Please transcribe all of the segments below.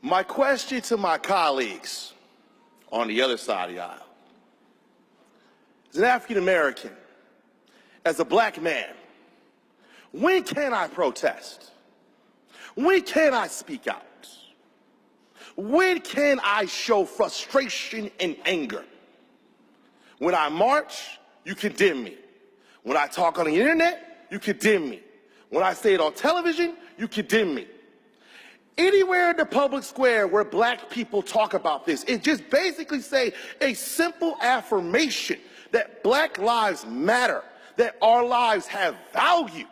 My question to my colleagues on the other side of the aisle, as an African American, as a black man, when can I protest? When can I speak out? When can I show frustration and anger? When I march, you condemn me. When I talk on the internet, you condemn me. When I say it on television, you condemn me. Anywhere in the public square where black people talk about this, it just basically say a simple affirmation that black lives matter, that our lives have value.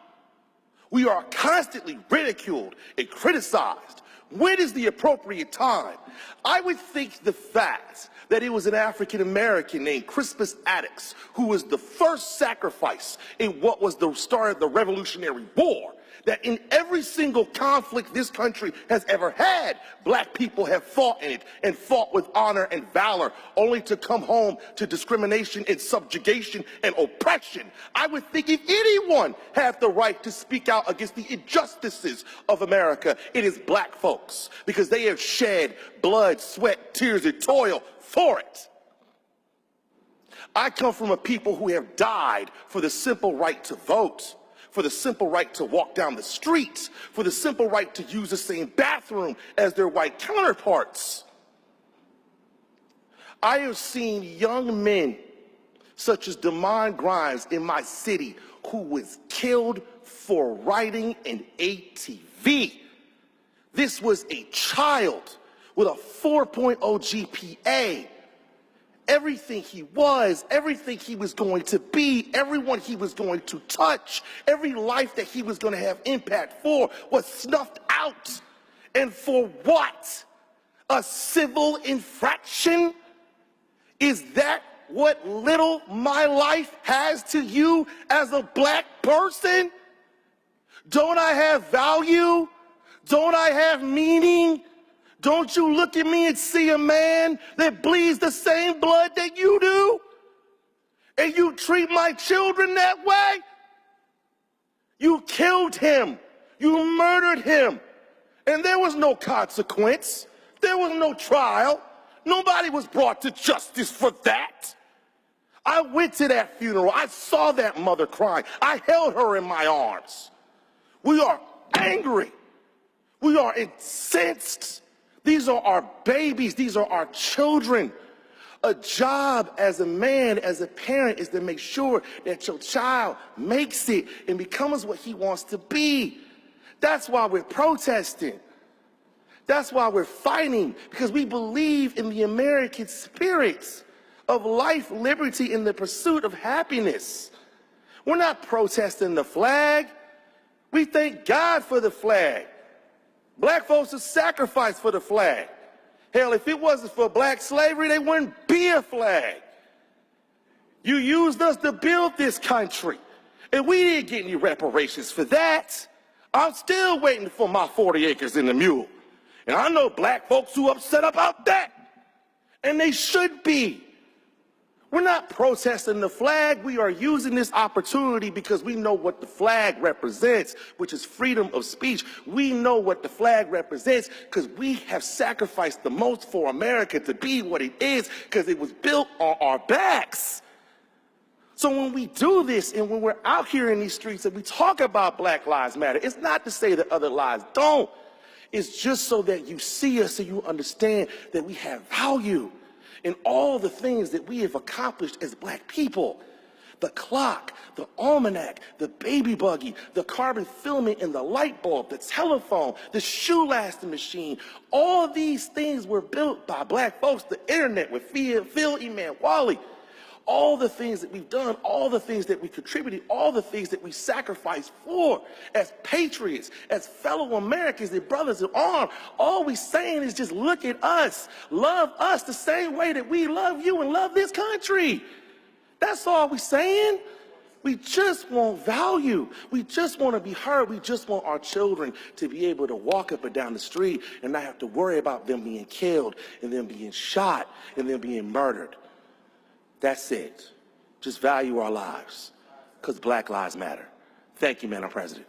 We are constantly ridiculed and criticized. When is the appropriate time? I would think the fact that it was an African American named Crispus Attucks who was the first sacrifice in what was the start of the Revolutionary War, that in every single conflict this country has ever had, black people have fought in it and fought with honor and valor, only to come home to discrimination and subjugation and oppression. I would think if anyone had the right to speak out against the injustices of America, it is black folks, because they have shed blood, sweat, tears, and toil for it. I come from a people who have died for the simple right to vote, for the simple right to walk down the street, for the simple right to use the same bathroom as their white counterparts. I have seen young men such as Damon Grimes in my city who was killed for riding an ATV. This was a child with a 4.0 GPA. Everything he was, everything he was going to be, everyone he was going to touch, every life that he was going to have impact for was snuffed out. And for what? A civil infraction? Is that what little my life has to you as a black person? Don't I have value? Don't I have meaning? Don't you look at me and see a man that bleeds the same blood that you do? And you treat my children that way? You killed him. You murdered him. And there was no consequence. There was no trial. Nobody was brought to justice for that. I went to that funeral. I saw that mother crying. I held her in my arms. We are angry. We are incensed. These are our babies. These are our children. A job as a man, as a parent, is to make sure that your child makes it and becomes what he wants to be. That's why we're protesting. That's why we're fighting, because we believe in the American spirit of life, liberty, and the pursuit of happiness. We're not protesting the flag. We thank God for the flag. Black folks have sacrificed for the flag. Hell, if it wasn't for black slavery, there wouldn't be a flag. You used us to build this country, and we didn't get any reparations for that. I'm still waiting for my 40 acres and a mule. And I know black folks who are upset about that, and they should be. We're not protesting the flag. We are using this opportunity because we know what the flag represents, which is freedom of speech. We know what the flag represents because we have sacrificed the most for America to be what it is, because it was built on our backs. So when we do this and when we're out here in these streets and we talk about Black Lives Matter, it's not to say that other lives don't. It's just so that you see us and you understand that we have value in all the things that we have accomplished as black people. The clock, the almanac, the baby buggy, the carbon filament in the light bulb, the telephone, the shoe lasting machine. All these things were built by black folks. The internet with Phil Eman-Wally. All the things that we've done, all the things that we contributed, all the things that we sacrificed for as patriots, as fellow Americans and brothers in arms. All we're saying is just look at us. Love us the same way that we love you and love this country. That's all we're saying. We just want value. We just want to be heard. We just want our children to be able to walk up and down the street and not have to worry about them being killed and them being shot and them being murdered. That's it. Just value our lives, because Black Lives Matter. Thank you, Madam President.